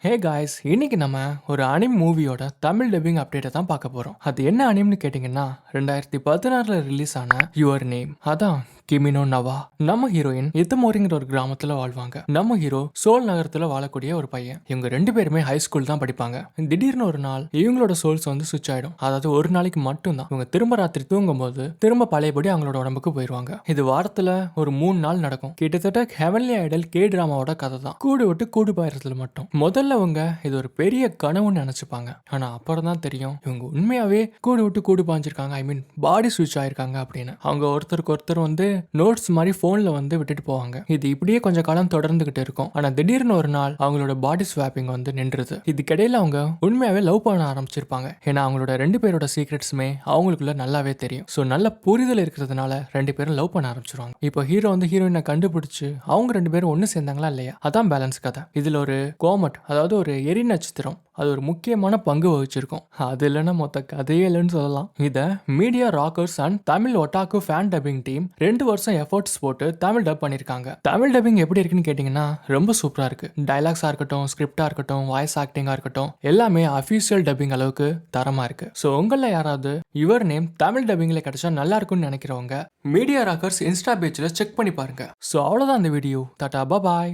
Hey guys, இன்னைக்கு நம்ம ஒரு அனிம் மூவியோட தமிழ் டப்பிங் அப்டேட்டை தான் பார்க்க போறோம். அது என்ன அனிம்னு கேட்டிங்கன்னா 2016ல ரிலீஸ் ஆன யுவர் நேம். அதான் கிமினோ நவா. நம்ம ஹீரோயின் இத்தமோரிங்கிற ஒரு கிராமத்துல வாழ்வாங்க. நம்ம ஹீரோ சோல் நகரத்துல வாழக்கூடிய ஒரு பையன். இவங்க ரெண்டு பேருமே ஹை ஸ்கூல் தான் படிப்பாங்க. திடீர்னு ஒரு நாள் இவங்களோட சோல்ஸ் வந்து சுவிட்ச் ஆயிடும். அதாவது ஒரு நாளைக்கு மட்டும்தான். இவங்க திரும்ப ராத்திரி தூங்கும் போது திரும்ப பழையபடி அவங்களோட உடம்புக்கு போயிருவாங்க. இது வாரத்துல ஒரு 3 நாள் நடக்கும். கிட்டத்தட்ட ஹெவன்லி ஐடல் கே டிராமாவோட கதை தான். கூடு விட்டு கூடு பாயறதுல மட்டும். முதல்ல அவங்க இது ஒரு பெரிய கனவுன்னு நினைச்சுப்பாங்க. ஆனா அப்புறம் தான் தெரியும் இவங்க உண்மையாவே கூடு விட்டு கூடு பாஞ்சிருக்காங்க. ஐ மீன் பாடி சுவிட்ச் ஆயிருக்காங்க அப்படின்னு. அவங்க ஒருத்தருக்கு ஒருத்தர் வந்து நோட்ஸ் மாதிரி போன்ல வந்து விட்டுட்டு போவாங்க. இது இப்படியே கொஞ்சம் காலம் தொடர்ந்துகிட்டு இருக்கும். ஆனா திடீர்னு ஒரு நாள் அவங்களோட பாடி ஸ்வாப்பிங் வந்து நின்றுது. இதுக்கிடையில அவங்க உண்மையாவே லவ் பண்ண ஆரம்பிச்சிருப்பாங்க. ஏன்னா அவங்களோட ரெண்டு பேரோட சீக்ரெட்ஸுமே அவங்களுக்குள்ள நல்லாவே தெரியும். ஸோ நல்ல புரிதல் இருக்கிறதுனால ரெண்டு பேரும் லவ் பண்ண ஆரம்பிச்சிருவாங்க. இப்போ ஹீரோ வந்து ஹீரோயினை கண்டுபிடிச்சு அவங்க ரெண்டு பேரும் ஒன்று சேர்ந்தாங்களா இல்லையா, அதான் பேலன்ஸ் கதை. இதுல ஒரு கோமட், அதாவது ஒரு எரி நட்சத்திரம், அது ஒரு முக்கியமான பங்கு வகிச்சிருக்கும். அது இல்லைன்னா மொத்த கதையே இல்லைன்னு சொல்லலாம். இதை media Rockers and Tamil ஒட்டாக்கு fan dubbing team 2 வருஷம் எஃபர்ட்ஸ் போட்டு தமிழ் டப் பண்ணியிருக்காங்க. தமிழ் டப்பிங் எப்படி இருக்குன்னு கேட்டிங்கன்னா ரொம்ப சூப்பராக இருக்கு. டைலாக்ஸாக இருக்கட்டும், ஸ்கிரிப்டாக இருக்கட்டும், வாய்ஸ் ஆக்டிங்காக இருக்கட்டும், எல்லாமே அஃபீஷியல் டப்பிங் அளவுக்கு தரமாக இருக்கு. ஸோ உங்களில் யாராவது யுவர் நேம் தமிழ் டப்பிங்கில் கிடைச்சா நல்லா இருக்கும்னு நினைக்கிறவங்க மீடியா ராக்கர்ஸ் இன்ஸ்டா பேஜில் செக் பண்ணி பாருங்க. ஸோ அவ்வளோதான் இந்த வீடியோ. டாடா பாய்.